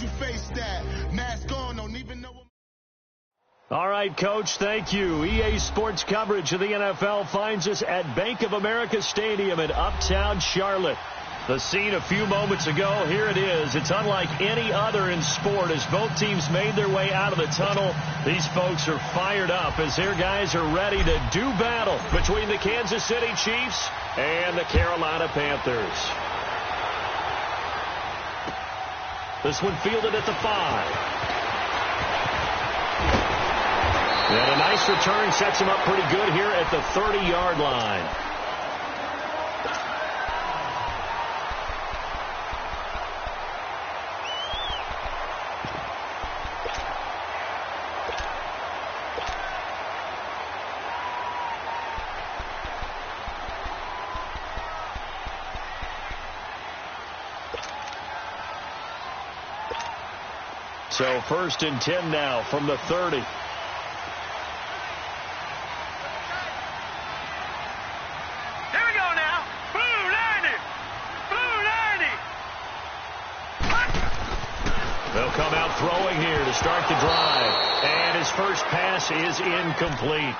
you face that? Mask on, don't even know. All right, Coach, thank you. EA Sports coverage of the NFL finds us at Bank of America Stadium in Uptown Charlotte. The scene a few moments ago, here it is. It's unlike any other in sport as both teams made their way out of the tunnel. These folks are fired up as their guys are ready to do battle between the Kansas City Chiefs and the Carolina Panthers. This one fielded at the 5. And a nice return sets him up pretty good here at the 30-yard line. So 1st and 10 now from the 30. They'll come out throwing here to start the drive. And his first pass is incomplete.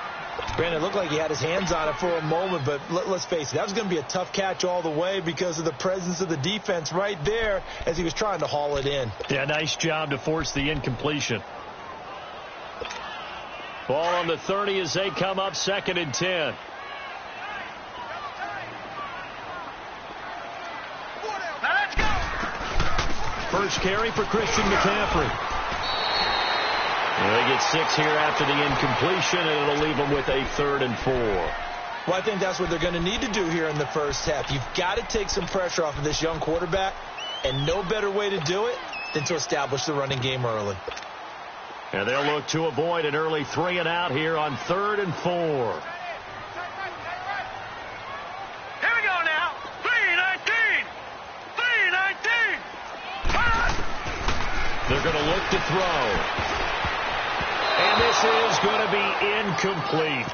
Brandon, it looked like he had his hands on it for a moment, but let's face it, that was going to be a tough catch all the way because of the presence of the defense right there as he was trying to haul it in. Yeah, nice job to force the incompletion. Ball on the 30 as they come up 2nd and 10. First carry for Christian McCaffrey. They get 6 here after the incompletion, and it'll leave them with a 3rd and 4. Well, I think that's what they're going to need to do here in the first half. You've got to take some pressure off of this young quarterback, and no better way to do it than to establish the running game early. And they'll look to avoid an early 3 and out here on 3rd and 4. Here we go now. 3-19. 3-19. They're going to look to throw. And this is going to be incomplete.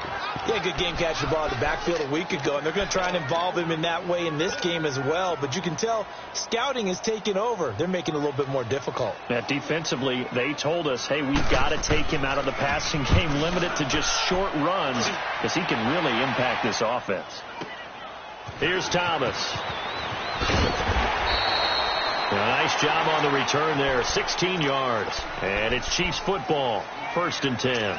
Yeah, good game catching the ball in the backfield a week ago, and they're going to try and involve him in that way in this game as well. But you can tell scouting is taking over. They're making it a little bit more difficult. Yeah, defensively, they told us, hey, we've got to take him out of the passing game, limit it to just short runs, because he can really impact this offense. Here's Thomas. A nice job on the return there, 16 yards. And it's Chiefs football, 1st and 10.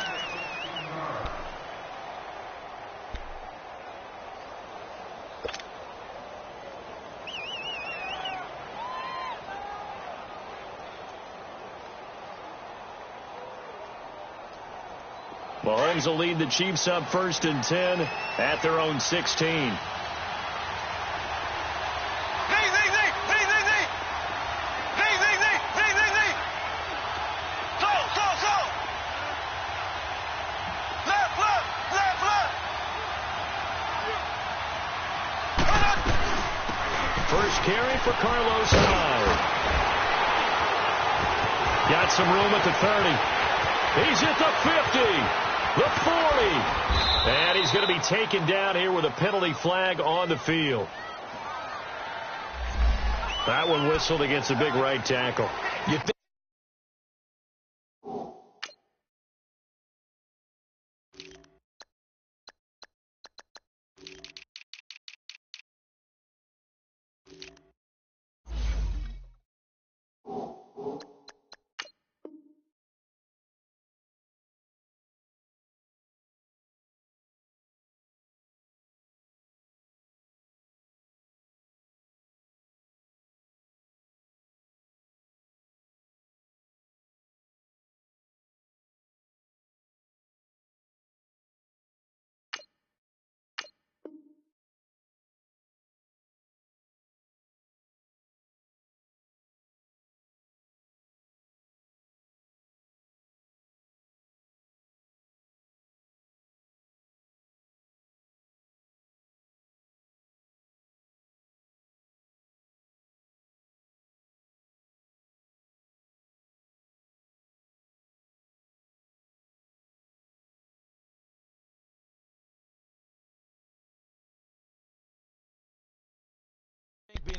Mahomes will lead the Chiefs up 1st and 10 at their own 16. First carry for Carlos Hyde. Got some room at the 30. He's at the 50. The 40. And he's going to be taken down here with a penalty flag on the field. That one whistled against the big right tackle.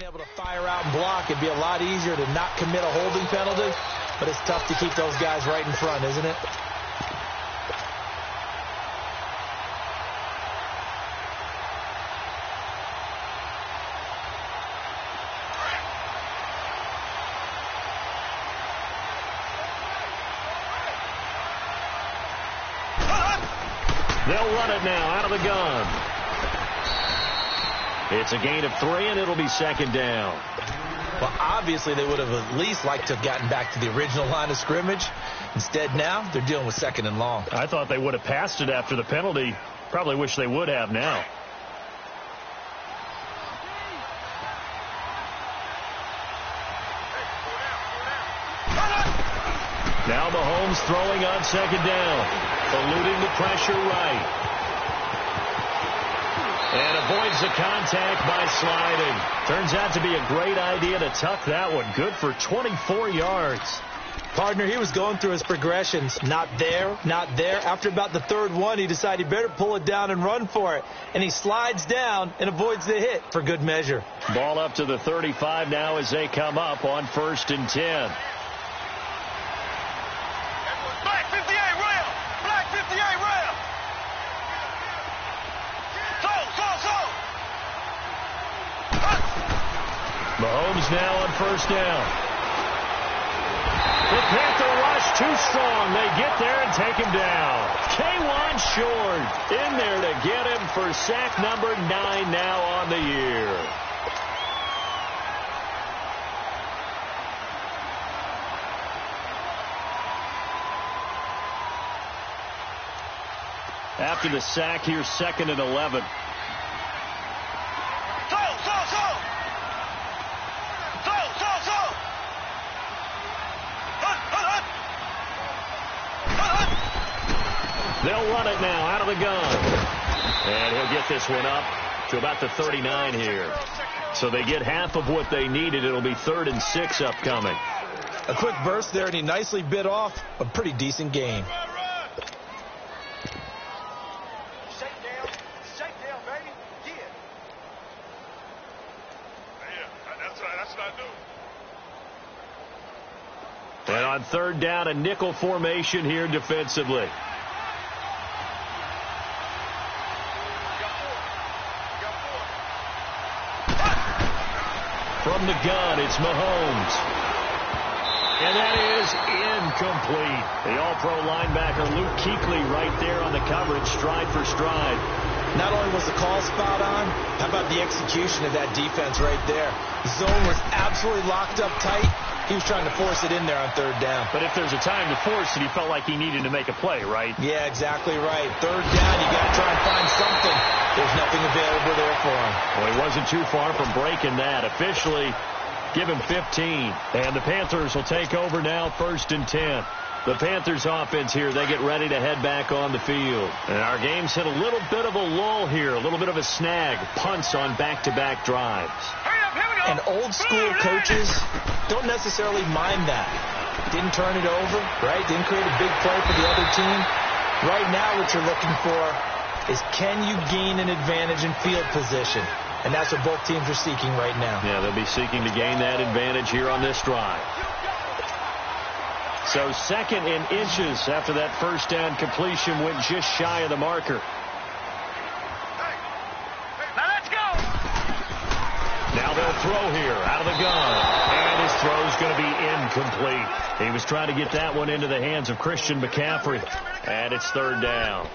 able to fire out and block. It'd be a lot easier to not commit a holding penalty, but it's tough to keep those guys right in front, isn't it? They'll run it now out of the gun. It's a gain of 3, and it'll be second down. Well, obviously, they would have at least liked to have gotten back to the original line of scrimmage. Instead, now, they're dealing with second and long. I thought they would have passed it after the penalty. Probably wish they would have now. Now Mahomes throwing on second down. Eluding the pressure right. And avoids the contact by sliding. Turns out to be a great idea to tuck that one. Good for 24 yards. Partner, he was going through his progressions. Not there, not there. After about the third one, he decided he better pull it down and run for it. And he slides down and avoids the hit for good measure. Ball up to the 35 now as they come up on 1st and 10. Black 58 rail. Black 58 rail. So. Mahomes now on 1st down. The Panther rush too strong. They get there and take him down. K1 Short in there to get him for sack number 9 now on the year. After the sack, here's 2nd and 11. They'll run it now out of the gun. And he'll get this one up to about the 39 here. So they get half of what they needed. It'll be 3rd and 6 upcoming. A quick burst there, and he nicely bit off a pretty decent gain. Shakedown, baby. Yeah. That's what I do. And on 3rd down, a nickel formation here defensively. From the gun, it's Mahomes. And that is incomplete. The all-pro linebacker Luke Kuechly right there on the coverage, stride for stride. Not only was the call spot on, how about the execution of that defense right there? The zone was absolutely locked up tight. He was trying to force it in there on 3rd down. But if there's a time to force it, he felt like he needed to make a play, right? Yeah, exactly right. 3rd down, you got to try and find something. There's nothing available there for him. Well, he wasn't too far from breaking that. Officially, give him 15. And the Panthers will take over now, 1st and 10. The Panthers offense here, they get ready to head back on the field. And our game's hit a little bit of a lull here, a little bit of a snag. Punts on back-to-back drives. And old school coaches don't necessarily mind that. Didn't turn it over, right? Didn't create a big play for the other team. Right now what you're looking for is, can you gain an advantage in field position? And that's what both teams are seeking right now. Yeah, they'll be seeking to gain that advantage here on this drive. So 2nd and inches after that 1st down completion went just shy of the marker. Now let's go. Now they'll throw here out of the gun. And his throw's going to be incomplete. He was trying to get that one into the hands of Christian McCaffrey. And it's 3rd down.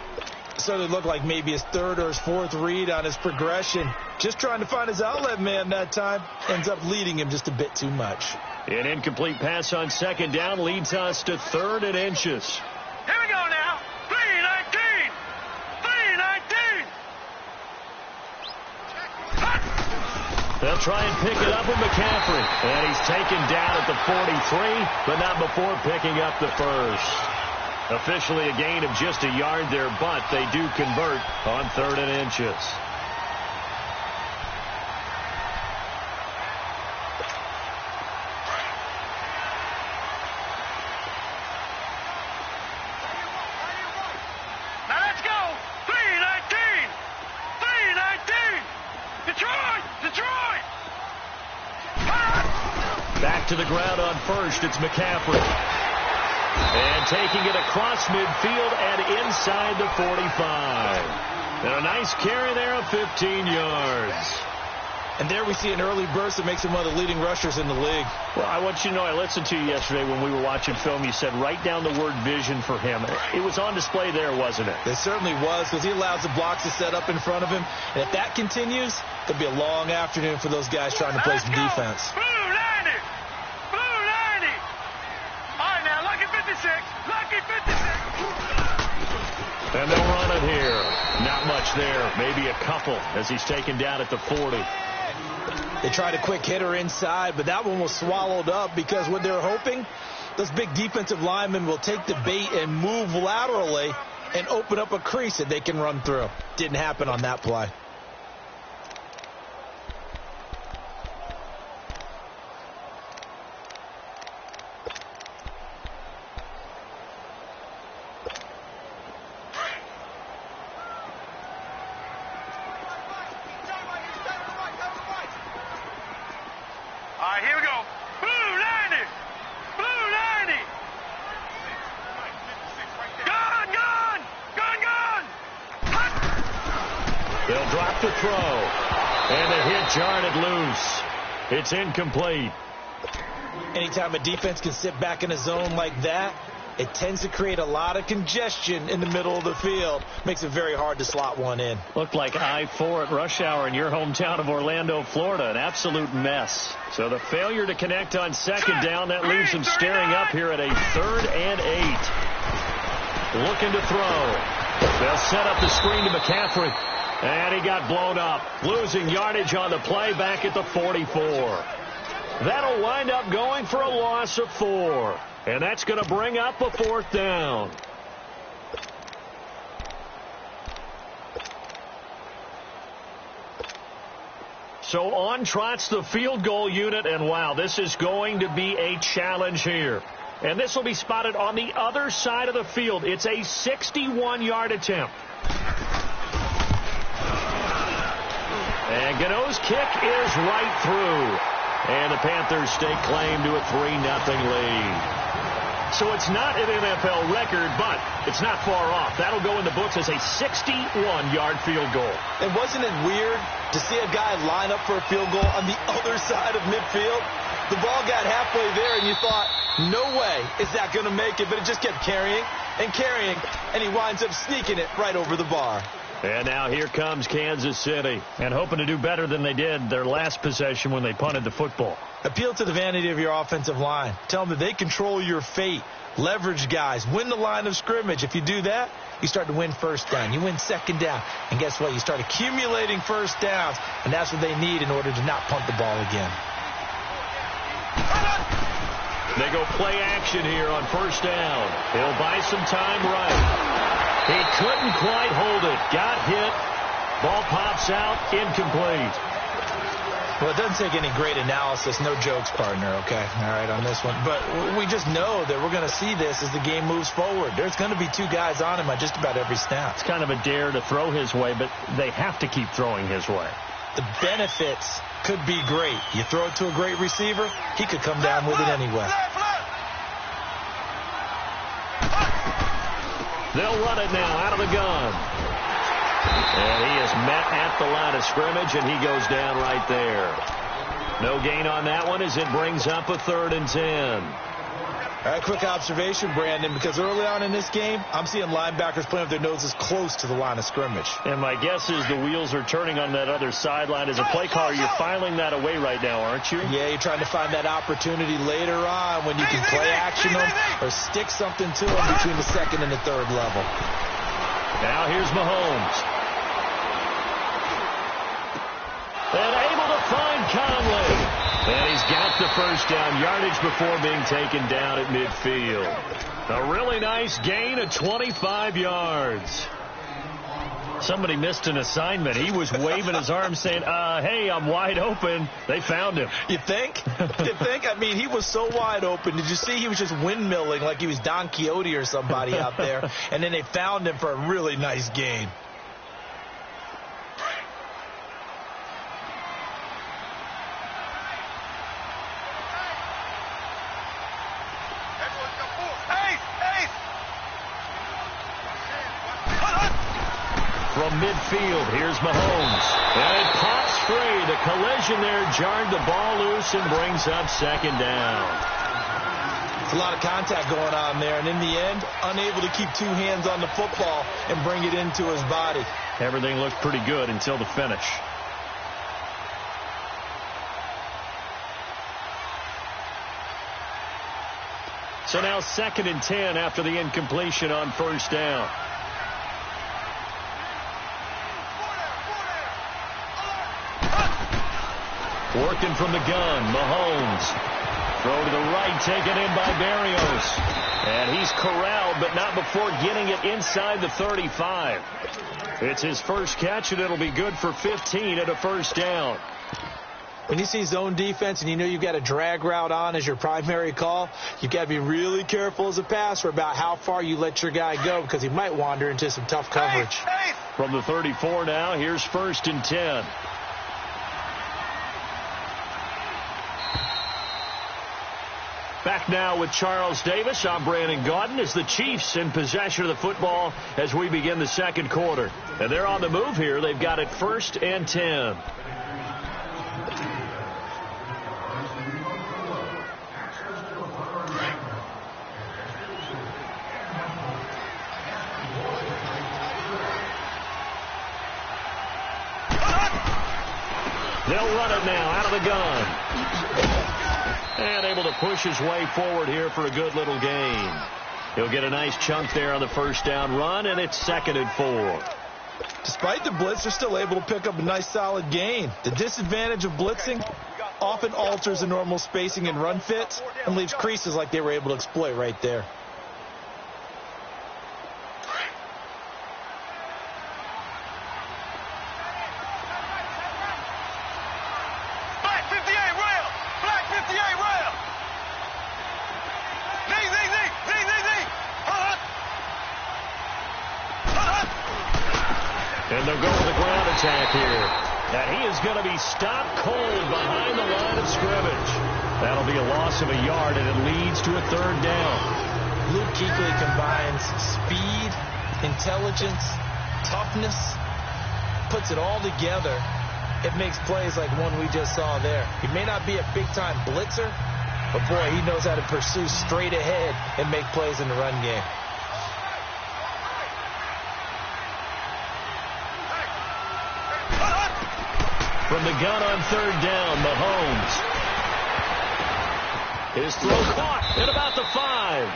So it looked like maybe his 3rd or his 4th read on his progression. Just trying to find his outlet man that time. Ends up leading him just a bit too much. An incomplete pass on 2nd down leads us to 3rd and inches. Here we go now. 3-19. 3-19. They'll try and pick it up with McCaffrey. And he's taken down at the 43, but not before picking up the 1st. Officially a gain of just a yard there, but they do convert on 3rd and inches. Now let's go. 3-19. 3-19. Detroit. Back to the ground on first. It's McCaffrey. And taking it across midfield and inside the 45. And a nice carry there of 15 yards. And there we see an early burst that makes him one of the leading rushers in the league. Well, I want you to know, I listened to you yesterday when we were watching film. You said write down the word vision for him. It was on display there, wasn't it? It certainly was, because he allows the blocks to set up in front of him. And if that continues, it'll be a long afternoon for those guys trying to play some defense. Blue 90! Blue 90! All right, now, lucky 56. Lucky 56. And they'll run it here. Not much there. Maybe a couple as he's taken down at the 40. They tried a quick hitter inside, but that one was swallowed up because what they're hoping, those big defensive linemen will take the bait and move laterally and open up a crease that they can run through. Didn't happen on that play. All right, here we go. Blue 90! Blue 90! Gun, gun! Gun, gun! They'll drop the throw. And the hit jarred loose. It's incomplete. Anytime a defense can sit back in a zone like that, it tends to create a lot of congestion in the middle of the field. Makes it very hard to slot one in. Looked like I-4 at rush hour in your hometown of Orlando, Florida. An absolute mess. So the failure to connect on second down, that leaves them staring up here at a 3rd and 8. Looking to throw. They'll set up the screen to McCaffrey. And he got blown up. Losing yardage on the play back at the 44. That'll wind up going for a loss of 4. And that's going to bring up a 4th down. So on trots the field goal unit, and wow, this is going to be a challenge here. And this will be spotted on the other side of the field. It's a 61-yard attempt. And Gano's kick is right through. And the Panthers stake claim to a 3-0 lead. So it's not an NFL record, but it's not far off. That'll go in the books as a 61-yard field goal. And wasn't it weird to see a guy line up for a field goal on the other side of midfield? The ball got halfway there, and you thought, no way is that going to make it, but it just kept carrying and carrying, and he winds up sneaking it right over the bar. And now here comes Kansas City, and hoping to do better than they did their last possession when they punted the football. Appeal to the vanity of your offensive line. Tell them that they control your fate. Leverage guys. Win the line of scrimmage. If you do that, you start to win first down. You win second down. And guess what? You start accumulating first downs, and that's what they need in order to not punt the ball again. They go play action here on first down. He'll buy some time right. He couldn't quite hold it. Got hit. Ball pops out. Incomplete. Well, it doesn't take any great analysis. No jokes, partner, okay? All right, on this one. But we just know that we're going to see this as the game moves forward. There's going to be 2 guys on him on just about every snap. It's kind of a dare to throw his way, but they have to keep throwing his way. The benefits could be great. You throw it to a great receiver, he could come down with it anyway. They'll run it now out of the gun. And he is met at the line of scrimmage, and he goes down right there. No gain on that one as it brings up a 3rd and 10. All right, quick observation, Brandon, because early on in this game, I'm seeing linebackers playing with their noses close to the line of scrimmage. And my guess is the wheels are turning on that other sideline. As a play caller, you're filing that away right now, aren't you? Yeah, you're trying to find that opportunity later on when you can play action them or stick something to them between the 2nd and the 3rd level. Now here's Mahomes. And able to find Conley. And he's got the first down yardage before being taken down at midfield. A really nice gain of 25 yards. Somebody missed an assignment. He was waving his arms saying, hey, I'm wide open. They found him. You think? You think? I mean, he was so wide open. Did you see he was just windmilling like he was Don Quixote or somebody out there? And then they found him for a really nice gain. from midfield. Here's Mahomes. And it pops free. The collision there jarred the ball loose and brings up second down. It's a lot of contact going on there, and in the end, unable to keep two hands on the football and bring it into his body. Everything looked pretty good until the finish. So now 2nd and 10 after the incompletion on first down. Working from the gun, Mahomes. Throw to the right, taken in by Barrios. And he's corralled, but not before getting it inside the 35. It's his first catch, and it'll be good for 15 at a first down. When you see zone defense and you know you've got a drag route on as your primary call, you've got to be really careful as a passer about how far you let your guy go because he might wander into some tough coverage. From the 34 now, here's 1st and 10. Back now with Charles Davis. I'm Brandon Gaudin as the Chiefs in possession of the football as we begin the second quarter. And they're on the move here. They've got it 1st and 10. They'll run it now out of the gun. And able to push his way forward here for a good little gain. He'll get a nice chunk there on the first down run, and it's 2nd and 4. Despite the blitz, they're still able to pick up a nice solid gain. The disadvantage of blitzing often alters the normal spacing and run fits and leaves creases like they were able to exploit right there. And they'll go with the ground attack here. And he is going to be stopped cold behind the line of scrimmage. That'll be a loss of a yard, and it leads to a 3rd down. Luke Kuechly combines speed, intelligence, toughness, puts it all together. It makes plays like one we just saw there. He may not be a big-time blitzer, but boy, he knows how to pursue straight ahead and make plays in the run game. From the gun on 3rd down, Mahomes. His throw caught at about the 5.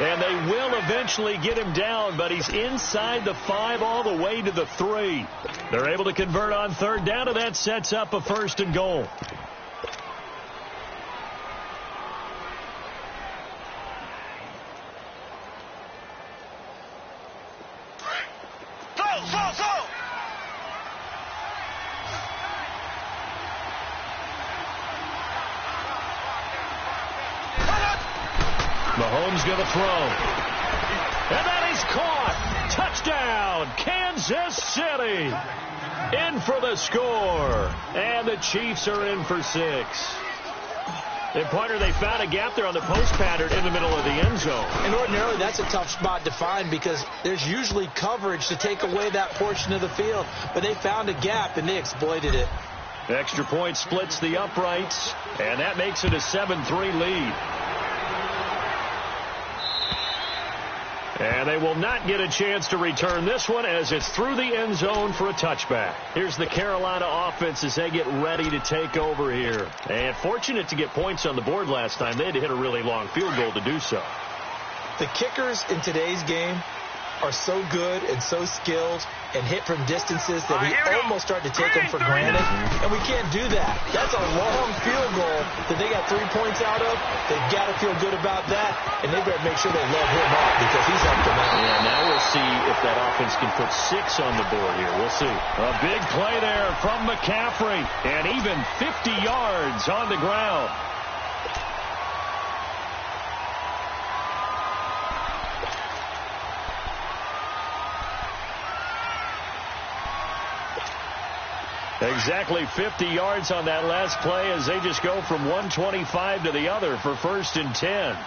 And they will eventually get him down, but he's inside the 5 all the way to the 3. They're able to convert on 3rd down, and that sets up a 1st and goal. Mahomes going to throw. And that is caught. Touchdown, Kansas City. In for the score. And the Chiefs are in for 6. And, partner, they found a gap there on the post pattern in the middle of the end zone. And ordinarily, that's a tough spot to find because there's usually coverage to take away that portion of the field. But they found a gap, and they exploited it. Extra point splits the uprights, and that makes it a 7-3 lead. And they will not get a chance to return this one as it's through the end zone for a touchback. Here's the Carolina offense as they get ready to take over here. And fortunate to get points on the board last time. They had to hit a really long field goal to do so. The kickers in today's game are so good and so skilled and hit from distances that we almost start to take them for granted. And we can't do that. That's a long field goal that they got 3 points out of. They've got to feel good about that, and they've got to make sure they let him off because he's up to nothing. Yeah, now we'll see if that offense can put 6 on the board here. We'll see. A big play there from McCaffrey, and even 50 yards on the ground. Exactly 50 yards on that last play as they just go from 125 to the other for 1st and 10.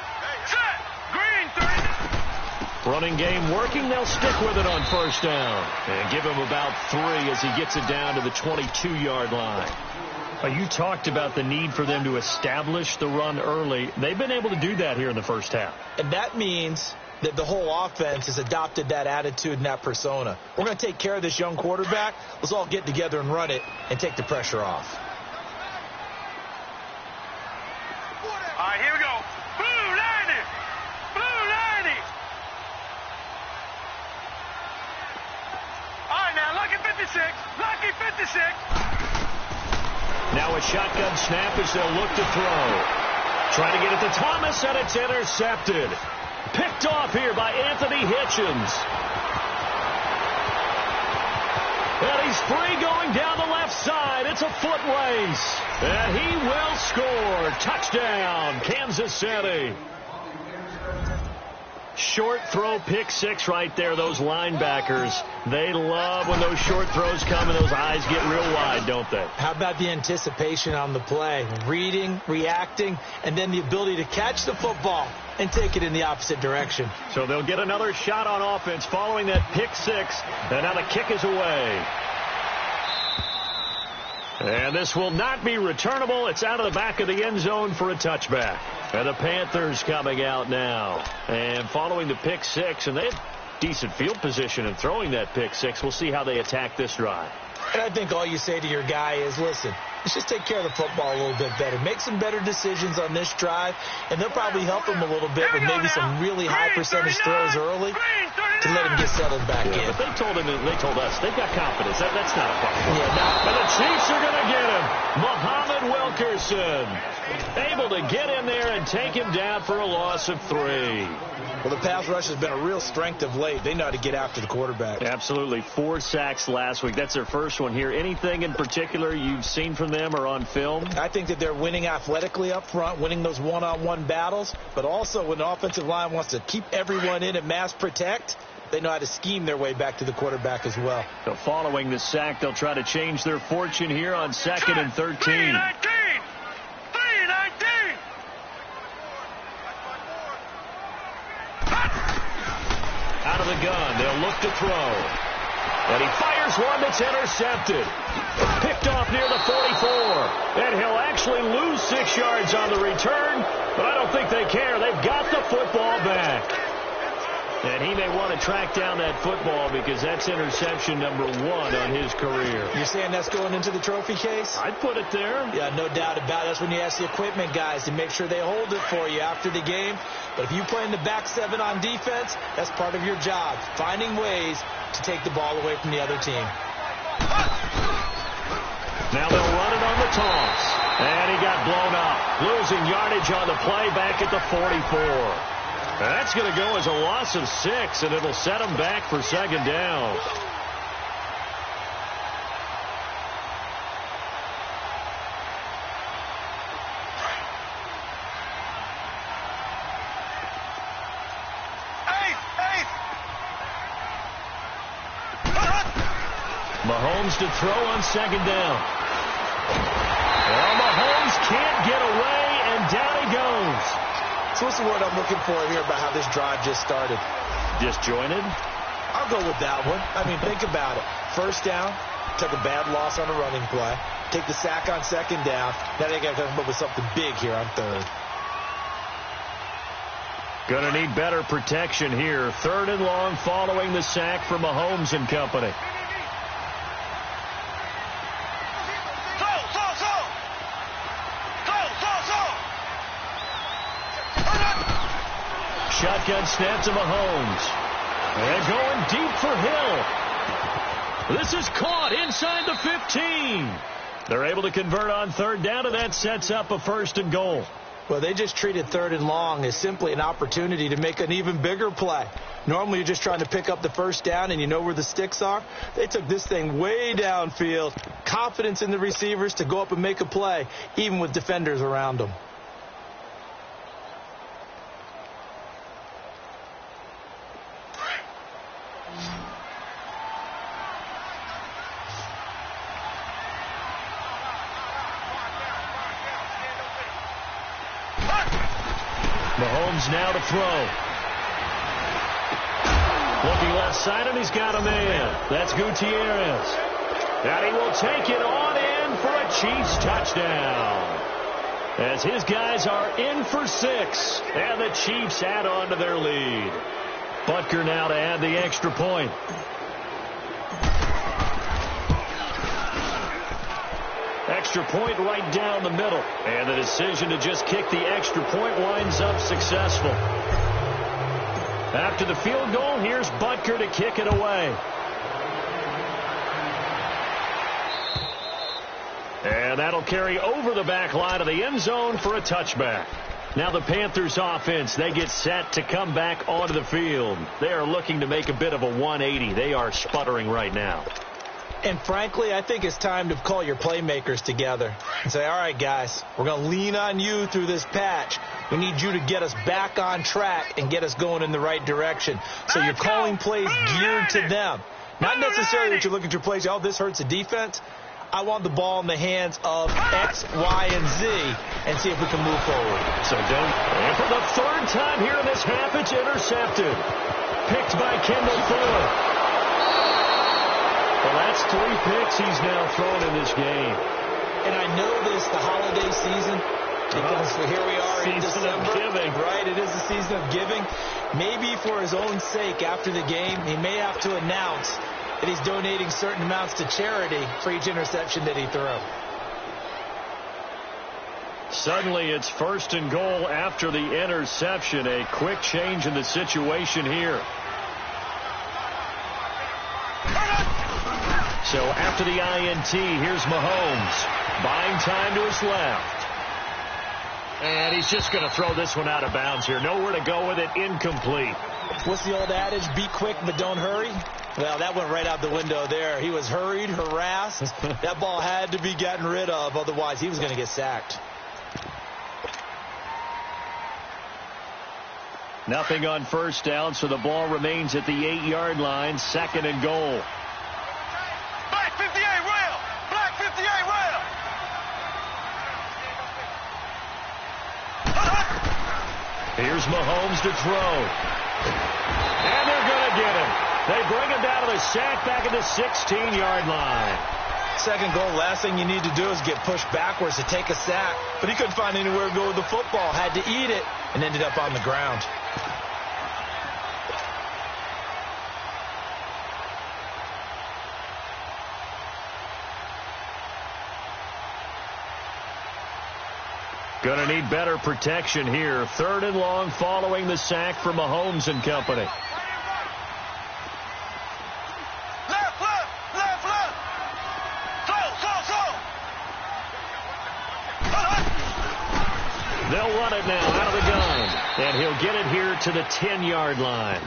Running game working. They'll stick with it on first down. And give him about 3 as he gets it down to the 22-yard line. You talked about the need for them to establish the run early. They've been able to do that here in the first half. And that means that the whole offense has adopted that attitude and that persona. We're going to take care of this young quarterback. Let's all get together and run it and take the pressure off. All right, here we go. Blue 90. Blue 90. All right, now, lucky 56. Lucky 56. Now a shotgun snap as they'll look to throw. Trying to get it to Thomas, and it's intercepted. Picked off here by Anthony Hitchens. And he's free going down the left side. It's a foot race. And he will score. Touchdown, Kansas City. Short throw, pick 6 right there. Those linebackers, they love when those short throws come and those eyes get real wide, don't they? How about the anticipation on the play? Reading, reacting, and then the ability to catch the football and take it in the opposite direction. So they'll get another shot on offense following that pick 6. And now the kick is away. And this will not be returnable. It's out of the back of the end zone for a touchback. And the Panthers coming out now. And following the pick 6, and they had decent field position in throwing that pick 6. We'll see how they attack this drive. And I think all you say to your guy is, listen, let's just take care of the football a little bit better. Make some better decisions on this drive, and they'll probably help him a little bit with maybe some really high percentage throws early to let him get settled back in. But they told us they've got confidence. That's not a problem. Yeah, and the Chiefs are going to get him. Muhammad Wilkerson able to get in there and take him down for a loss of 3. Well, the pass rush has been a real strength of late. They know how to get after the quarterback. Absolutely. 4 sacks last week. That's their first one here. Anything in particular you've seen from them or on film? I think that they're winning athletically up front, winning those one-on-one battles, but also when the offensive line wants to keep everyone in and mass protect, they know how to scheme their way back to the quarterback as well. So following the sack, they'll try to change their fortune here on 2nd and 13. 3-19. Out of the gun, they'll look to throw. And he fires one that's intercepted. Picked off near the 44. And he'll actually lose 6 yards on the return, but I don't think they care. They've got the football back. And he may want to track down that football because that's interception number 1 on his career. You're saying that's going into the trophy case? I'd put it there. Yeah, no doubt about it. That's when you ask the equipment guys to make sure they hold it for you after the game. But if you play in the back 7 on defense, that's part of your job, finding ways to take the ball away from the other team. Now they'll run it on the toss. And he got blown up. Losing yardage on the play back at the 44. That's going to go as a loss of 6, and it'll set them back for 2nd down. Mahomes to throw on 2nd down. Well, Mahomes can't get away, and down he goes. So what's the word I'm looking for here about how this drive just started? Disjointed? I'll go with that one. I mean, think about it. First down, took a bad loss on a running play. Take the sack on 2nd down. Now they got to come up with something big here on 3rd. Going to need better protection here. 3rd and long following the sack for Mahomes and company. Shotgun snap to Mahomes. And going deep for Hill. This is caught inside the 15. They're able to convert on 3rd down, and that sets up a 1st and goal. Well, they just treated 3rd and long as simply an opportunity to make an even bigger play. Normally, you're just trying to pick up the 1st down, and you know where the sticks are. They took this thing way downfield. Confidence in the receivers to go up and make a play, even with defenders around them. Mahomes now to throw. Looking left side, and he's got a man. That's Gutierrez. And he will take it on in for a Chiefs touchdown. As his guys are in for 6, and the Chiefs add on to their lead. Butker now to add the extra point. Extra point right down the middle. And the decision to just kick the extra point winds up successful. After the field goal, here's Butker to kick it away. And that'll carry over the back line of the end zone for a touchback. Now the Panthers offense, they get set to come back onto the field. They are looking to make a bit of a 180. They are sputtering right now. And frankly, I think it's time to call your playmakers together and say, all right, guys, we're going to lean on you through this patch. We need you to get us back on track and get us going in the right direction. So you're calling plays geared to them. Not necessarily that you're looking to plays, oh, this hurts the defense. I want the ball in the hands of X, Y, and Z and see if we can move forward. So and for the third time here in this half, it's intercepted. Picked by Kendall Fuller. Well, that's 3 picks he's now thrown in this game. And I know this, the holiday season, because here we are in December. Giving. Right, it is the season of giving. Maybe for his own sake after the game, he may have to announce that he's donating certain amounts to charity for each interception that he threw. Suddenly it's 1st and goal after the interception. A quick change in the situation here. So after the INT, here's Mahomes. Buying time to his left. And he's just going to throw this one out of bounds here. Nowhere to go with it. Incomplete. What's the old adage? Be quick, but don't hurry. Well, that went right out the window there. He was hurried, harassed. That ball had to be gotten rid of. Otherwise, he was going to get sacked. Nothing on 1st down, so the ball remains at the 8-yard line. 2nd and goal. Black 58 rail! Black 58 rail! Here's Mahomes to throw. And they're going to get him. They bring him down to the sack back at the 16-yard line. 2nd goal, last thing you need to do is get pushed backwards to take a sack. But he couldn't find anywhere to go with the football. Had to eat it and ended up on the ground. Going to need better protection here. 3rd and long following the sack from Mahomes and company. Left, left, left, left! They'll run it now out of the gun. And he'll get it here to the 10-yard line.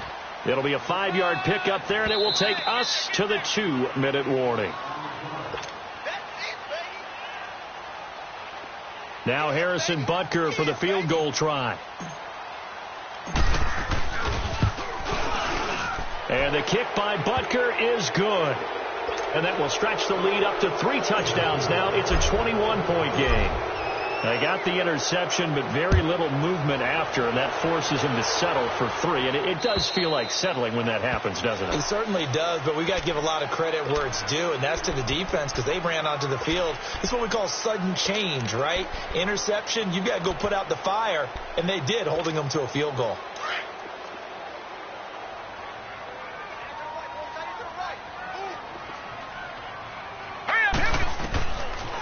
It'll be a 5-yard pickup there, and it will take us to the 2-minute warning. Now Harrison Butker for the field goal try. And the kick by Butker is good. And that will stretch the lead up to 3 touchdowns now. It's a 21-point game. They got the interception, but very little movement after, and that forces him to settle for 3. And it does feel like settling when that happens, doesn't it? It certainly does, but we got to give a lot of credit where it's due, and that's to the defense because they ran onto the field. It's what we call sudden change, right? Interception, you got to go put out the fire, and they did, holding them to a field goal.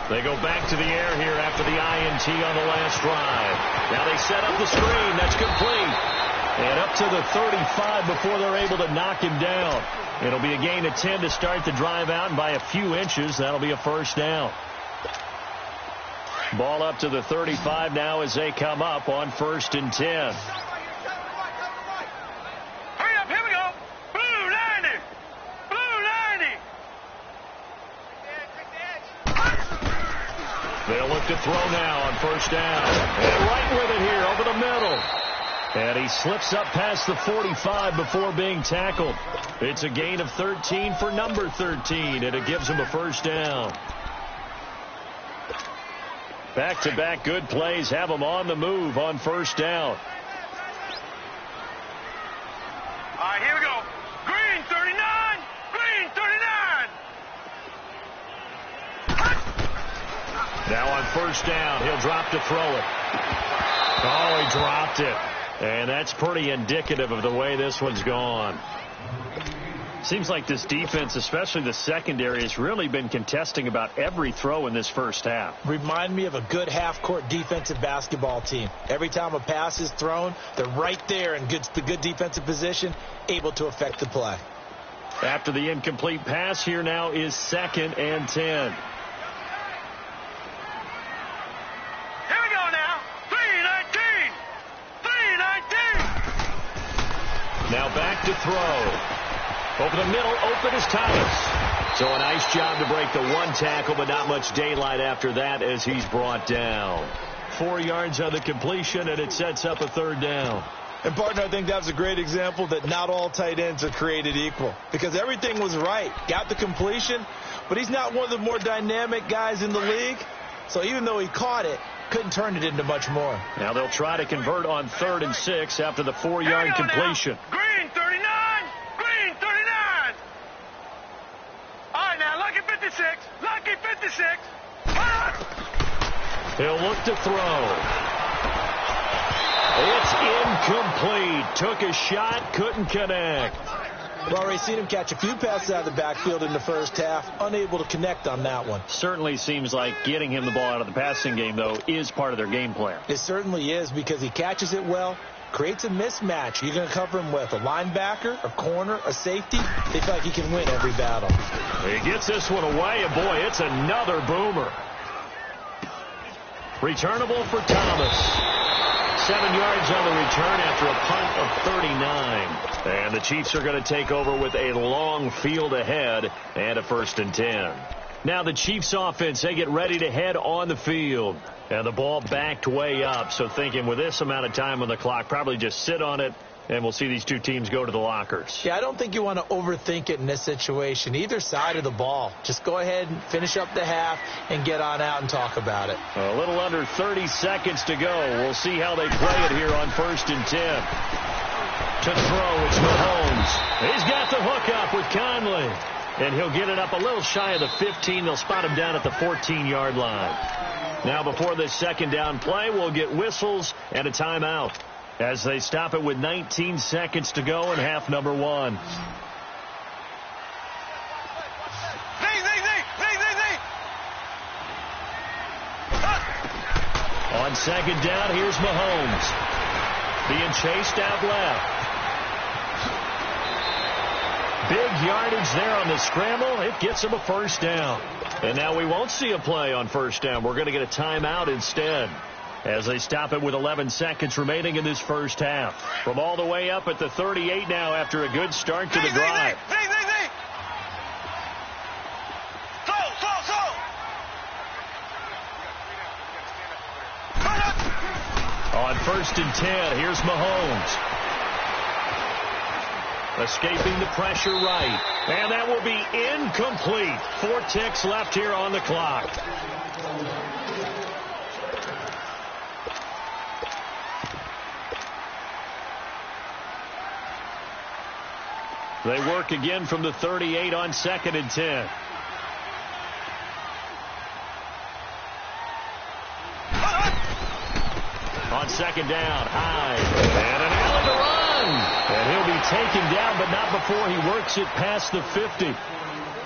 They go back to the air here after the INT on the last drive. Now they set up the screen. That's complete. And up to the 35 before they're able to knock him down. It'll be a gain of 10 to start the drive out, and by a few inches, that'll be a 1st down. Ball up to the 35 now as they come up on 1st and 10. They'll look to throw now on 1st down. And right with it here over the middle. And he slips up past the 45 before being tackled. It's a gain of 13 for number 13, and it gives him a 1st down. Back-to-back good plays have him on the move on 1st down. All right, here we go. Green Now on first down, he'll drop to throw it. Oh, he dropped it. And that's pretty indicative of the way this one's gone. Seems like this defense, especially the secondary, has really been contesting about every throw in this first half. Remind me of a good half-court defensive basketball team. Every time a pass is thrown, they're right there in the good defensive position, able to affect the play. After the incomplete pass, here now is 2nd and 10. Here we go now. 3-19. 3-19. Now back to throw. Over the middle, open is Thomas. So a nice job to break the one tackle, but not much daylight after that as he's brought down. 4 yards on the completion, and it sets up a 3rd down. And, partner, I think that was a great example that not all tight ends are created equal. Because everything was right. Got the completion, but he's not one of the more dynamic guys in the league. So even though he caught it, couldn't turn it into much more. Now they'll try to convert on 3rd and 6 after the 4-yard completion. Now. Green 39. Green 39. All right, now, Lucky 56. Lucky 56. He'll look to throw. It's incomplete. Took a shot, couldn't connect. We've already seen him catch a few passes out of the backfield in the first half. Unable to connect on that one. Certainly seems like getting him the ball out of the passing game, though, is part of their game plan. It certainly is because he catches it well, creates a mismatch. You're going to cover him with a linebacker, a corner, a safety. They feel like he can win every battle. He gets this one away, and boy, it's another boomer. Returnable for Thomas. 7 yards on the return after a punt of 39. And the Chiefs are going to take over with a long field ahead and a 1st and 10. Now the Chiefs offense, they get ready to head on the field. And the ball backed way up. So thinking with this amount of time on the clock, probably just sit on it. And we'll see these two teams go to the lockers. Yeah, I don't think you want to overthink it in this situation. Either side of the ball. Just go ahead and finish up the half and get on out and talk about it. A little under 30 seconds to go. We'll see how they play it here on 1st and 10. To throw, it's Mahomes. He's got the hook up with Conley. And he'll get it up a little shy of the 15. They'll spot him down at the 14-yard line. Now before this 2nd down play, we'll get whistles and a timeout as they stop it with 19 seconds to go in half number 1. On 2nd down, here's Mahomes. Being chased out left. Big yardage there on the scramble. It gets him a 1st down. And now we won't see a play on 1st down. We're going to get a timeout instead, as they stop it with 11 seconds remaining in this first half. From all the way up at the 38 now after a good start to the drive. On 1st and 10, here's Mahomes. Escaping the pressure right. And that will be incomplete. 4 ticks left here on the clock. They work again from the 38 on 2nd and 10. On 2nd down, high. And an alley to run. And he'll be taken down, but not before he works it past the 50.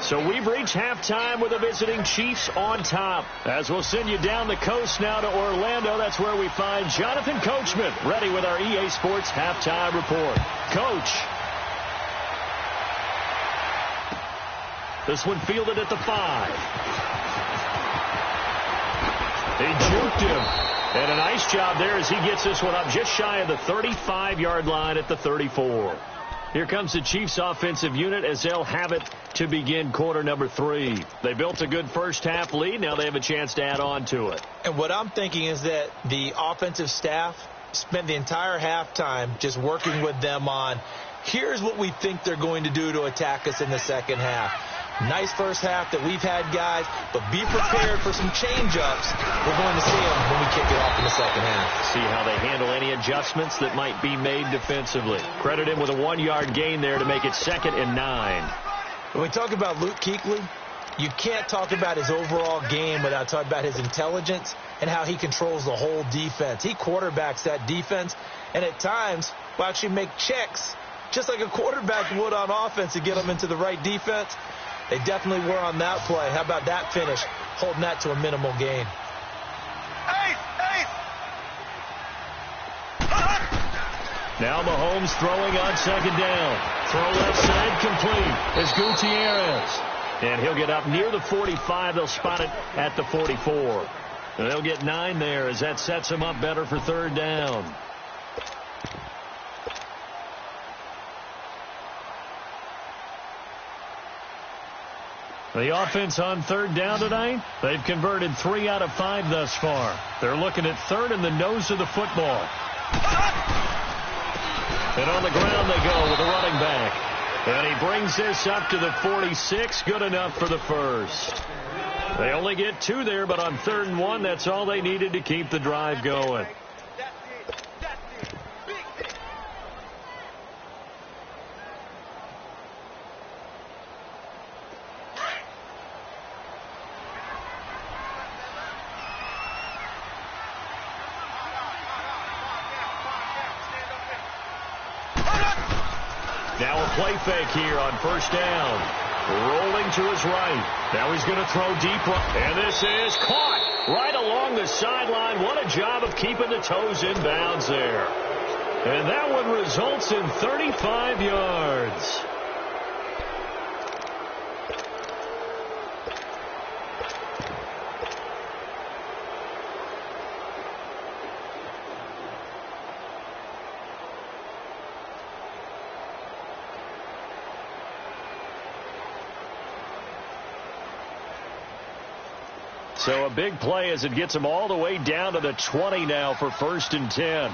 So we've reached halftime with the visiting Chiefs on top. As we'll send you down the coast now to Orlando, that's where we find Jonathan Coachman, ready with our EA Sports halftime report. Coach. This one fielded at the 5. They juked him. And a nice job there as he gets this one up just shy of the 35-yard line at the 34. Here comes the Chiefs offensive unit as they'll have it to begin quarter number 3. They built a good first half lead. Now they have a chance to add on to it. And what I'm thinking is that the offensive staff spent the entire halftime just working with them on, here's what we think they're going to do to attack us in the second half. Nice first half that we've had, guys, but be prepared for some change-ups. We're going to see them when we kick it off in the second half. See how they handle any adjustments that might be made defensively. Credit him with a 1-yard gain there to make it 2nd and 9. When we talk about Luke Kuechly, You can't talk about his overall game without talking about his intelligence and how he controls the whole defense. He quarterbacks that defense, and at times will actually make checks, just like a quarterback would on offense, to get them into the right defense. They definitely were on that play. How about that finish, holding that to a minimal gain? Now Mahomes throwing on second down. Throw left side complete. It's Gutierrez. And he'll get up near the 45. They'll spot it at the 44. And they'll get 9 there as that sets him up better for third down. The offense on third down tonight, they've converted 3 out of 5 thus far. They're looking at third in the nose of the football. And on the ground they go with a running back. And he brings this up to the 46. Good enough for the first. They only get 2 there, but on 3rd and 1, that's all they needed to keep the drive going. Now a play fake here on first down. Rolling to his right. Now he's going to throw deep. And this is caught right along the sideline. What a job of keeping the toes in bounds there. And that one results in 35 yards. So a big play as it gets him all the way down to the 20 now for 1st and 10.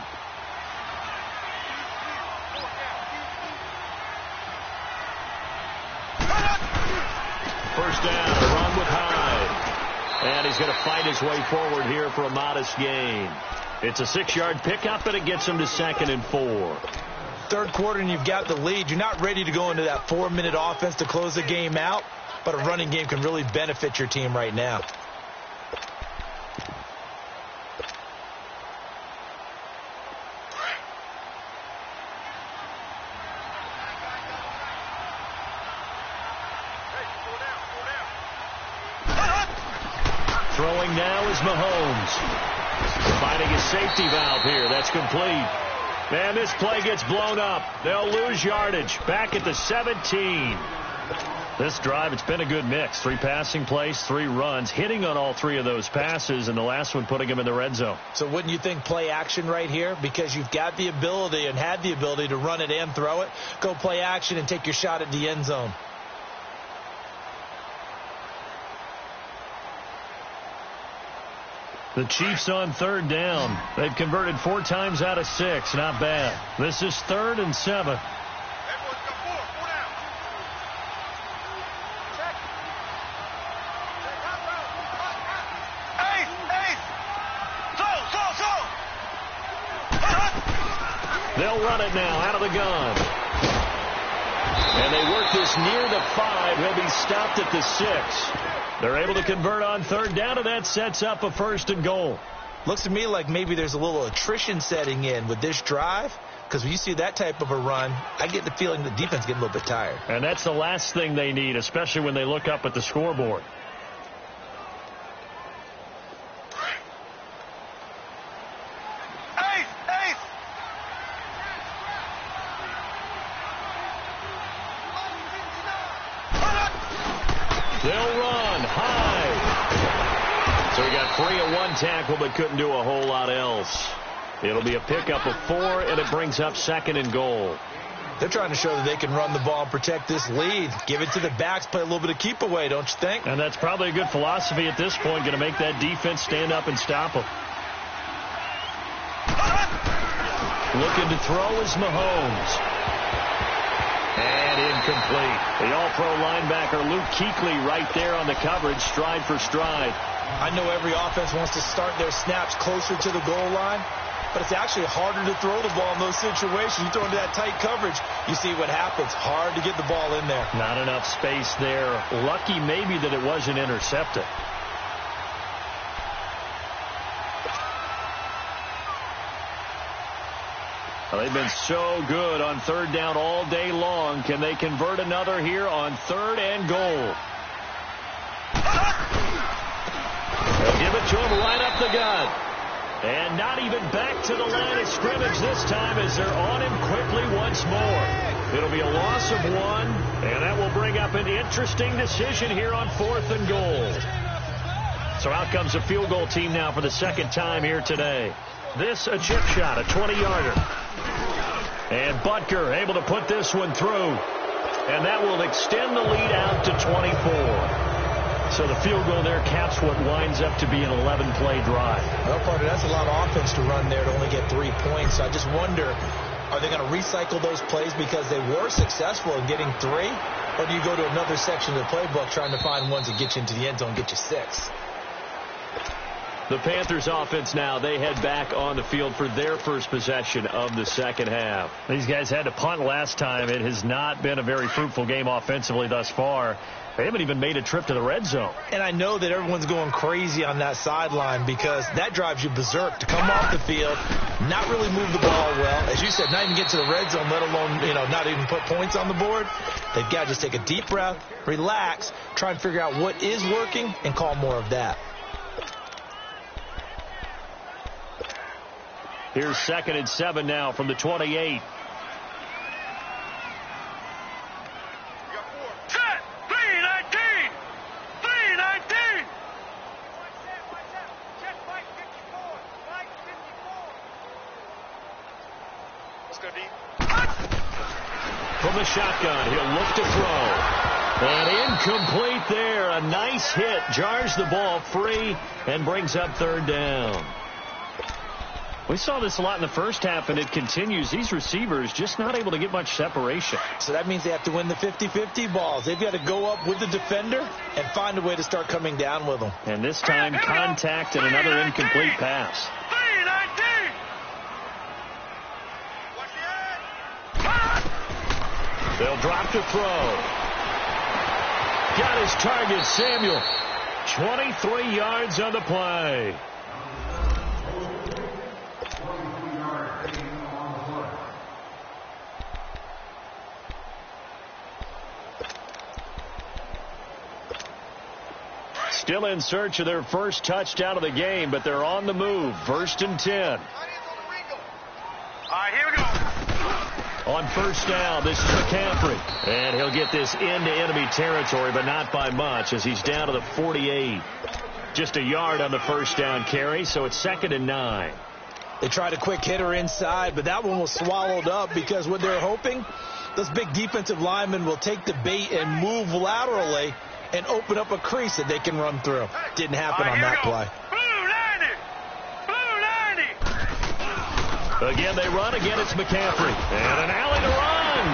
First down, a run with Hyde. And he's going to fight his way forward here for a modest gain. It's a 6-yard pickup, and it gets him to 2nd and 4. Third quarter and you've got the lead. You're not ready to go into that 4-minute offense to close the game out, but a running game can really benefit your team right now. Throwing now is Mahomes. Finding his safety valve here. That's complete. Man, this play gets blown up. They'll lose yardage. Back at the 17. This drive, it's been a good mix. 3 passing plays, 3 runs, hitting on all 3 of those passes, and the last one putting him in the red zone. So wouldn't you think play action right here? Because you've got the ability and had the ability to run it and throw it. Go play action and take your shot at the end zone. The Chiefs on third down. They've converted 4 times out of 6. Not bad. This is 3rd and 7. They'll run it now out of the gun. And they work this near the 5. He'll be stopped at the 6. They're able to convert on third down, and that sets up a 1st and goal. Looks to me like maybe there's a little attrition setting in with this drive, because when you see that type of a run, I get the feeling the defense getting a little bit tired. And that's the last thing they need, especially when they look up at the scoreboard. They'll run high. So he got free of 1 tackle, but couldn't do a whole lot else. It'll be a pickup of 4, and it brings up 2nd and goal. They're trying to show that they can run the ball and protect this lead. Give it to the backs, play a little bit of keep away, don't you think? And that's probably a good philosophy at this point, going to make that defense stand up and stop them. Looking to throw is Mahomes. And incomplete. The all-pro linebacker Luke Kuechly right there on the coverage, stride for stride. I know every offense wants to start their snaps closer to the goal line, but it's actually harder to throw the ball in those situations. You throw into that tight coverage, you see what happens. Hard to get the ball in there. Not enough space there. Lucky maybe that it wasn't intercepted. Well, they've been so good on third down all day long. Can they convert another here on 3rd and goal? They'll give it to him right up the gut. And not even back to the line of scrimmage this time as they're on him quickly once more. It'll be a loss of 1, and that will bring up an interesting decision here on 4th and goal. So out comes a field goal team now for the second time here today. This a chip shot, a 20-yarder. And Butker able to put this one through. And that will extend the lead out to 24. So the field goal there caps what winds up to be an 11-play drive. Well, partner, that's a lot of offense to run there to only get 3 points. So I just wonder, are they going to recycle those plays because they were successful in getting 3? Or do you go to another section of the playbook trying to find ones that get you into the end zone, get you 6? The Panthers offense now, they head back on the field for their first possession of the second half. These guys had to punt last time. It has not been a very fruitful game offensively thus far. They haven't even made a trip to the red zone. And I know that everyone's going crazy on that sideline because that drives you berserk to come off the field, not really move the ball well. As you said, not even get to the red zone, let alone, not even put points on the board. They've got to just take a deep breath, relax, try and figure out what is working, and call more of that. Here's 2nd and 7 now from the 28. Set! 319! 319! Let's go deep. From the shotgun, he'll look to throw. And incomplete there. A nice hit. Jars the ball free and brings up 3rd down. We saw this a lot in the first half, and it continues. These receivers just not able to get much separation. So that means they have to win the 50-50 balls. They've got to go up with the defender and find a way to start coming down with them. And this time, contact and another incomplete pass. 319! They'll drop to throw. Got his target, Samuel. 23 yards on the play. Still in search of their first touchdown of the game, but they're on the move. 1st and 10. All right, here we go. On 1st down, this is McCaffrey. And he'll get this into enemy territory, but not by much as he's down to the 48. Just a yard on the 1st down carry, so it's 2nd and 9. They tried a quick hitter inside, but that one was swallowed up because what they're hoping, those big defensive linemen will take the bait and move laterally and open up a crease that they can run through. Didn't happen on that play. Blue 90! Blue 90! Again, they run. Again, it's McCaffrey. And an alley to run.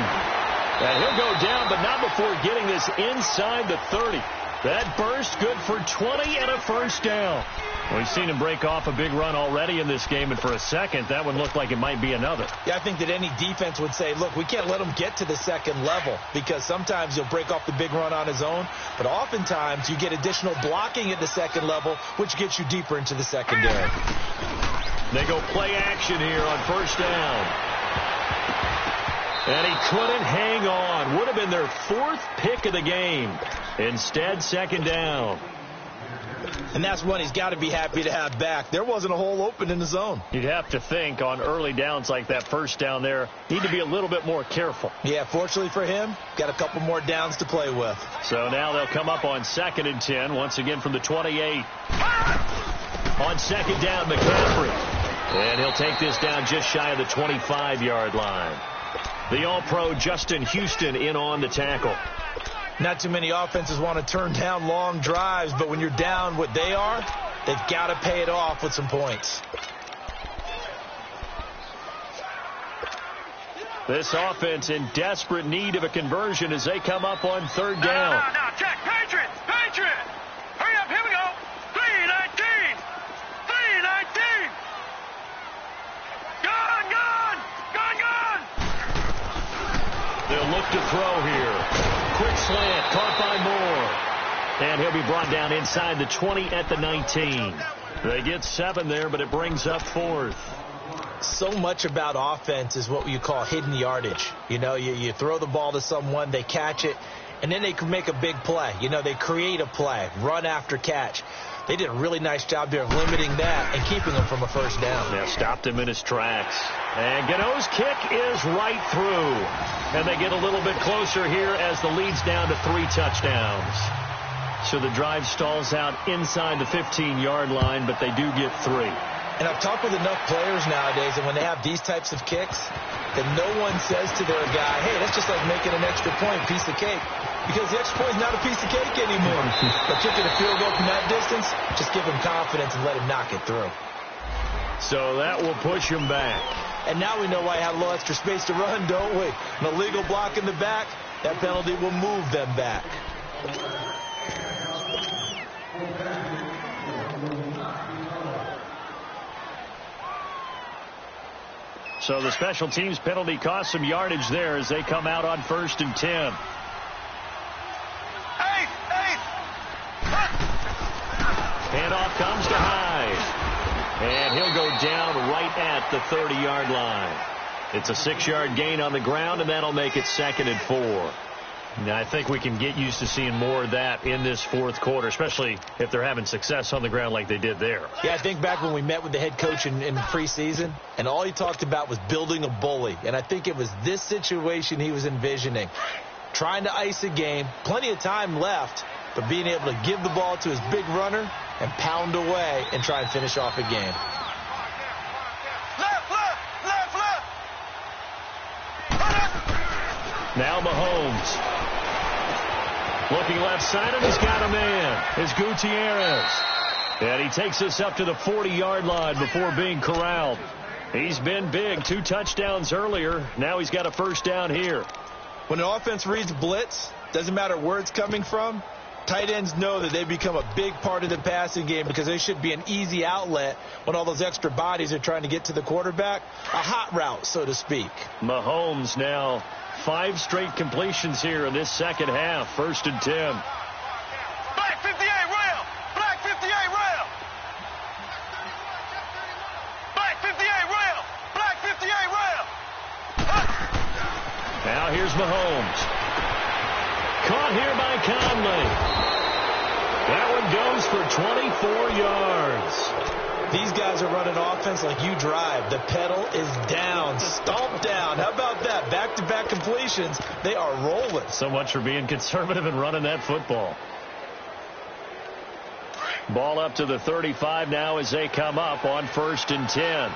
And he'll go down, but not before getting this inside the 30. That burst good for 20 and a 1st down. We've seen him break off a big run already in this game, and for a second, that one looked like it might be another. Yeah, I think that any defense would say, look, we can't let him get to the 2nd level because sometimes he'll break off the big run on his own, but oftentimes you get additional blocking at the 2nd level, which gets you deeper into the secondary. They go play action here on 1st down. And he couldn't hang on. Would have been their 4th pick of the game. Instead, 2nd down. And that's one he's got to be happy to have back. There wasn't a hole open in the zone. You'd have to think on early downs like that 1st down there, need to be a little bit more careful. Yeah, fortunately for him, got a couple more downs to play with. So now they'll come up on 2nd and 10, once again from the 28. On 2nd down, McCaffrey. And he'll take this down just shy of the 25-yard line. The All-Pro Justin Houston in on the tackle. Not too many offenses want to turn down long drives, but when you're down what they are, they've got to pay it off with some points. This offense in desperate need of a conversion as they come up on 3rd down. Now, check. Patriot! Patriot! Hurry up, here we go. 319! 319! And he'll be brought down inside the 20 at the 19. They get 7 there, but it brings up 4th. So much about offense is what you call hidden yardage. You know, you throw the ball to someone, they catch it, and then they can make a big play. You know, they create a play, run after catch. They did a really nice job there of limiting that and keeping him from a first down. Yeah, stopped him in his tracks. And Gano's kick is right through. And they get a little bit closer here as the lead's down to 3 touchdowns. So the drive stalls out inside the 15-yard line, but they do get 3. And I've talked with enough players nowadays, and when they have these types of kicks, that no one says to their guy, hey, that's just like making an extra point, piece of cake. Because the extra point is not a piece of cake anymore. But kicking a field goal from that distance, just give him confidence and let him knock it through. So that will push him back. And now we know why he had a little extra space to run, don't we? An illegal block in the back, that penalty will move them back. So the special teams penalty cost some yardage there as they come out on 1st and 10. Handoff comes to Hyde. And he'll go down right at the 30-yard line. It's a 6-yard gain on the ground, and that'll make it 2nd and 4. Now, I think we can get used to seeing more of that in this 4th quarter, especially if they're having success on the ground like they did there. Yeah, I think back when we met with the head coach in preseason, and all he talked about was building a bully. And I think it was this situation he was envisioning. Trying to ice a game, plenty of time left, but being able to give the ball to his big runner and pound away and try and finish off a game. Now Mahomes. Looking left side, and he's got a man. It's Gutierrez. And he takes us up to the 40-yard line before being corralled. He's been big. 2 touchdowns earlier. Now he's got a first down here. When an offense reads blitz, doesn't matter where it's coming from, tight ends know that they become a big part of the passing game because they should be an easy outlet when all those extra bodies are trying to get to the quarterback. A hot route, so to speak. Mahomes now 5 straight completions here in this second half. 1st and 10. Black 58 rail. Black 58 rail. Black 58 rail. Black 58 rail. Now here's Mahomes. Caught here by Conley. That one goes for 24 yards. These guys are running offense like you drive. The pedal is down, stomped down. How about that? Back-to-back completions. They are rolling. So much for being conservative and running that football. Ball up to the 35 now as they come up on 1st and 10.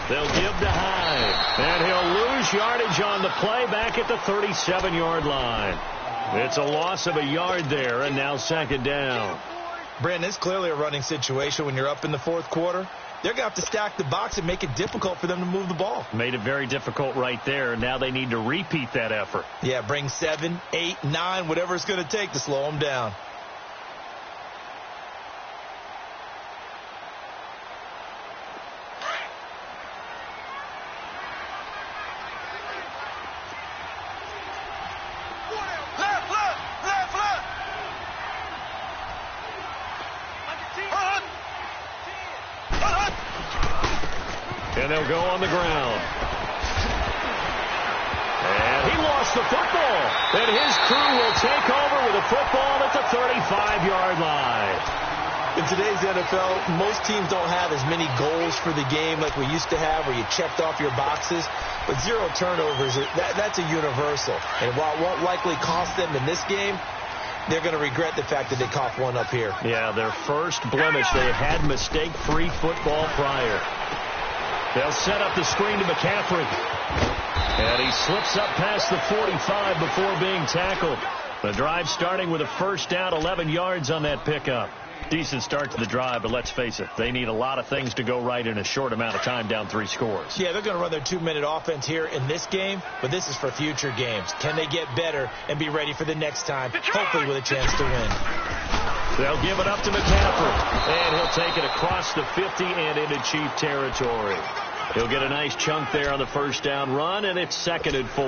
They'll give to Hyde. And he'll lose yardage on the play back at the 37-yard line. It's a loss of a yard there, and now 2nd down. Brandon, it's clearly a running situation when you're up in the 4th quarter. They're going to have to stack the box and make it difficult for them to move the ball. Made it very difficult right there. Now they need to repeat that effort. Yeah, bring 7, 8, 9, whatever it's going to take to slow them down. And they'll go on the ground. And he lost the football. And his crew will take over with a football at the 35-yard line. In today's NFL, most teams don't have as many goals for the game like we used to have where you checked off your boxes. But 0 turnovers, that's a universal. And while it won't likely cost them in this game, they're going to regret the fact that they coughed one up here. Yeah, their first blemish. They had mistake-free football prior. They'll set up the screen to McCaffrey. And he slips up past the 45 before being tackled. The drive starting with a first down, 11 yards on that pickup. Decent start to the drive, but let's face it, they need a lot of things to go right in a short amount of time, down 3 scores. Yeah, they're going to run their 2-minute offense here in this game, but this is for future games. Can they get better and be ready for the next time, hopefully with a chance to win? They'll give it up to McCaffrey, and he'll take it across the 50 and into Chief territory. He'll get a nice chunk there on the first down run, and it's 2nd and 4.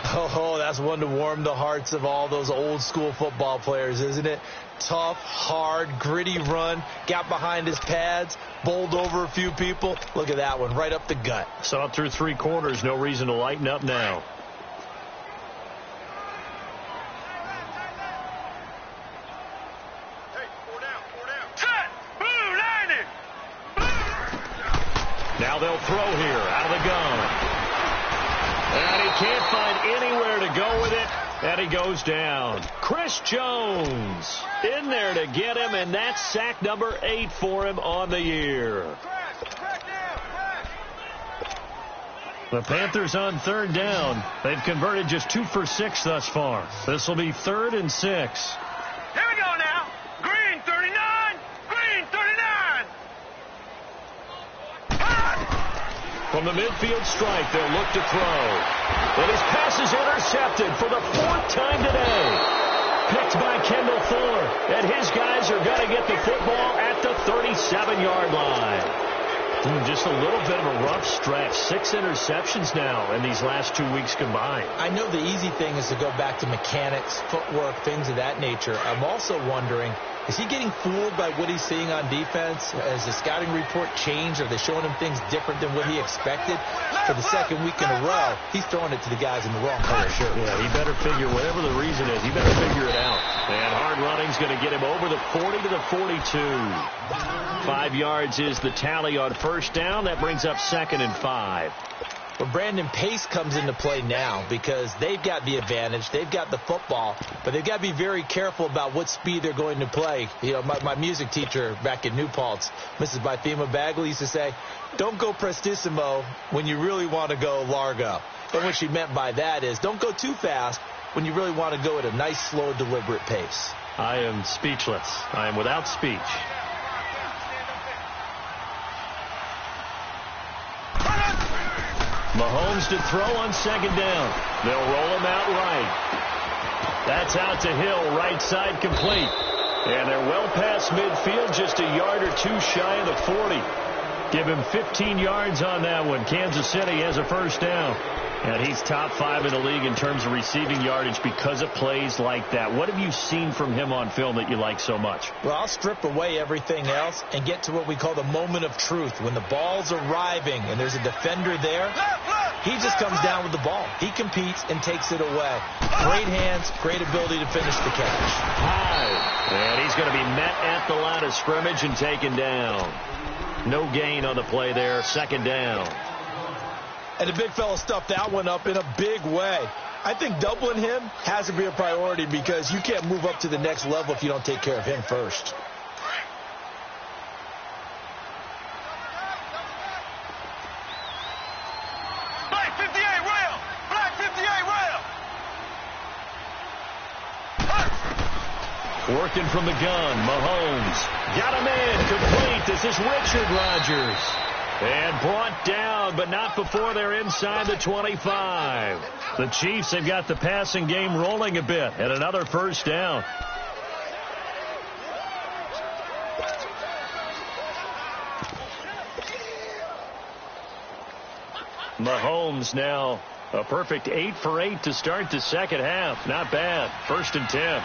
Oh, that's one to warm the hearts of all those old school football players, isn't it? Tough, hard, gritty run, got behind his pads, bowled over a few people. Look at that one, right up the gut. Saw it through 3 quarters, no reason to lighten up now. Now they'll throw here out of the gun. And he can't find anywhere to go with it. And he goes down. Chris Jones in there to get him, and that's sack number 8 for him on the year. The Panthers on 3rd down. They've converted just 2 for 6 thus far. This will be 3rd and 6. Here we go now. Green 39. Green 39. From the midfield strike, they'll look to throw. But his pass is intercepted for the 4th time today. Picked by Kendall Fuller. And his guys are going to get the football at the 37-yard line. Just a little bit of a rough stretch. 6 interceptions now in these last 2 weeks combined. I know the easy thing is to go back to mechanics, footwork, things of that nature. I'm also wondering, is he getting fooled by what he's seeing on defense? Has the scouting report changed? Are they showing him things different than what he expected? For the 2nd week in a row, he's throwing it to the guys in the wrong color shirt. Yeah, he better figure, whatever the reason is, he better figure it out. And hard running's going to get him over the 40 to the 42. 5 yards is the tally on first down. That brings up 2nd and 5. Well, Brandon, pace comes into play now because they've got the advantage. They've got the football, but they've got to be very careful about what speed they're going to play. You know, my music teacher back in New Paltz, Mrs. Bythema Bagley, used to say, don't go prestissimo when you really want to go largo. And what she meant by that is don't go too fast when you really want to go at a nice, slow, deliberate pace. I am speechless. I am without speech. Mahomes to throw on 2nd down. They'll roll him out right. That's out to Hill, right side complete. And they're well past midfield, just a yard or 2 shy of the 40. Give him 15 yards on that one. Kansas City has a first down. And he's top 5 in the league in terms of receiving yardage because of plays like that. What have you seen from him on film that you like so much? Well, I'll strip away everything else and get to what we call the moment of truth. When the ball's arriving and there's a defender there, he just comes down with the ball. He competes and takes it away. Great hands, great ability to finish the catch. High. And he's going to be met at the line of scrimmage and taken down. No gain on the play there. 2nd down. And the big fella stuffed that one up in a big way. I think doubling him has to be a priority because you can't move up to the next level if you don't take care of him first. Black 58 rail. Black 58 rail. Working from the gun, Mahomes. Got him in, complete. This is Richard Rodgers. And brought down, but not before they're inside the 25. The Chiefs have got the passing game rolling a bit, and another first down. Mahomes now a perfect 8 for 8 to start the 2nd half. Not bad. 1st and 10.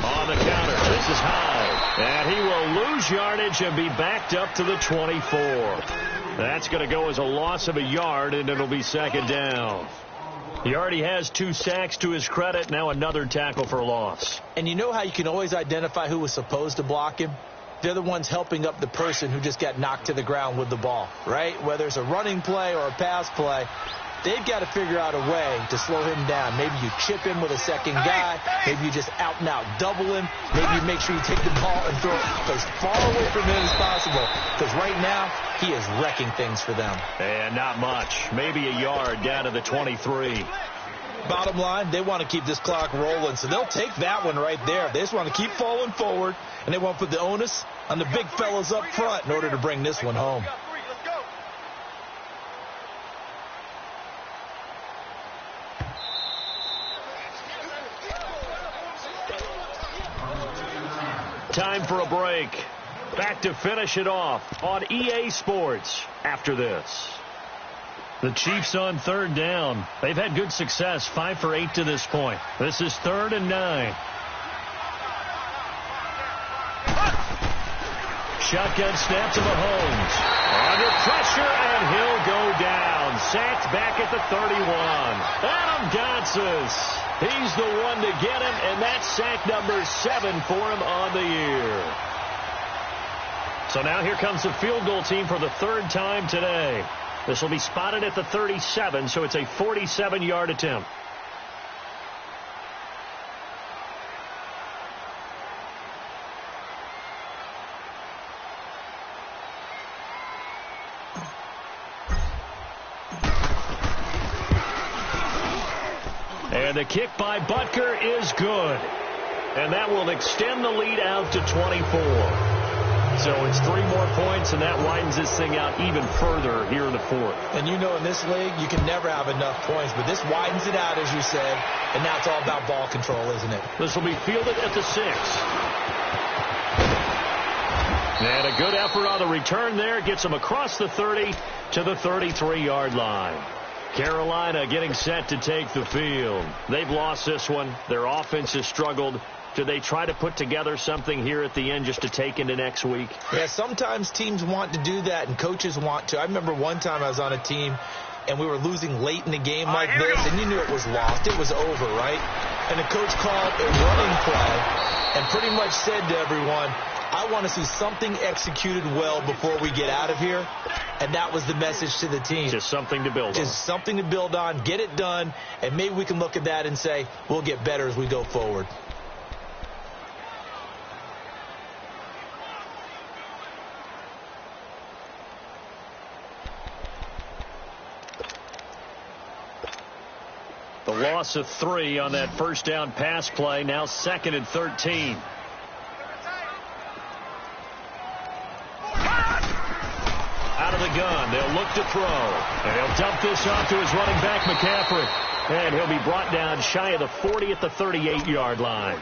On the counter, this is high. And he will lose yardage and be backed up to the 24. That's going to go as a loss of a yard, and it'll be 2nd down. He already has 2 sacks to his credit. Now another tackle for loss. And you know how you can always identify who was supposed to block him? They're the ones helping up the person who just got knocked to the ground with the ball, right? Whether it's a running play or a pass play, they've got to figure out a way to slow him down. Maybe you chip him with a second guy. Maybe you just out and out double him. Maybe you make sure you take the ball and throw it as far away from him as possible. Because right now, he is wrecking things for them. And not much. Maybe a yard down to the 23. Bottom line, they want to keep this clock rolling, so they'll take that one right there. They just want to keep falling forward, and they want to put the onus on the big fellas up front in order to bring this one home. Time for a break. Back to finish it off on EA Sports after this. The Chiefs on third down. They've had good success, 5 for 8 to this point. This is 3rd and 9. Shotgun snap to Mahomes. Under pressure, and he'll go down. Sacked back at the 31. Adam Gotsis. He's the one to get him, and that's sack number 7 for him on the year. So now here comes the field goal team for the 3rd time today. This will be spotted at the 37, so it's a 47-yard attempt. And the kick by Butker is good. And that will extend the lead out to 24. So it's 3 more points, and that widens this thing out even further here in the 4th. And you know in this league, you can never have enough points, but this widens it out, as you said, and now it's all about ball control, isn't it? This will be fielded at the 6. And a good effort on the return there. Gets him across the 30 to the 33-yard line. Carolina getting set to take the field. They've lost this one. Their offense has struggled. Do they try to put together something here at the end just to take into next week? Yeah, sometimes teams want to do that and coaches want to. I remember one time I was on a team and we were losing late in the game like this, and you knew it was lost. It was over, right? And the coach called a running play and pretty much said to everyone, I want to see something executed well before we get out of here. And that was the message to the team. Just something to build on. Just something to build on, get it done, and maybe we can look at that and say, we'll get better as we go forward. The loss of 3 on that first down pass play. Now 2nd and 13. Out of the gun. They'll look to throw. And he'll dump this off to his running back, McCaffrey. And he'll be brought down shy of the 40 at the 38-yard line.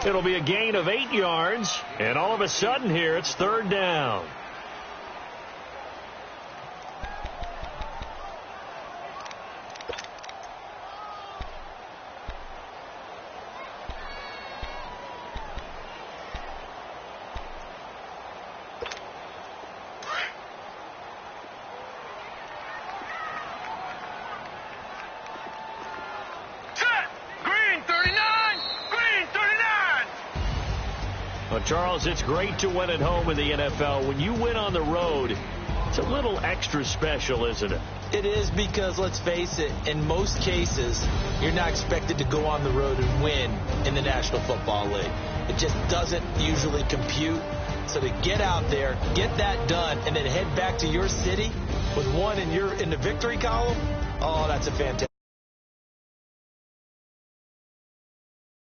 It'll be a gain of 8 yards. And all of a sudden here, it's 3rd down. Charles, it's great to win at home in the NFL. When you win on the road, it's a little extra special, isn't it? It is, because, let's face it, in most cases, you're not expected to go on the road and win in the National Football League. It just doesn't usually compute. So to get out there, get that done, and then head back to your city with one in the victory column, oh, that's a fantastic.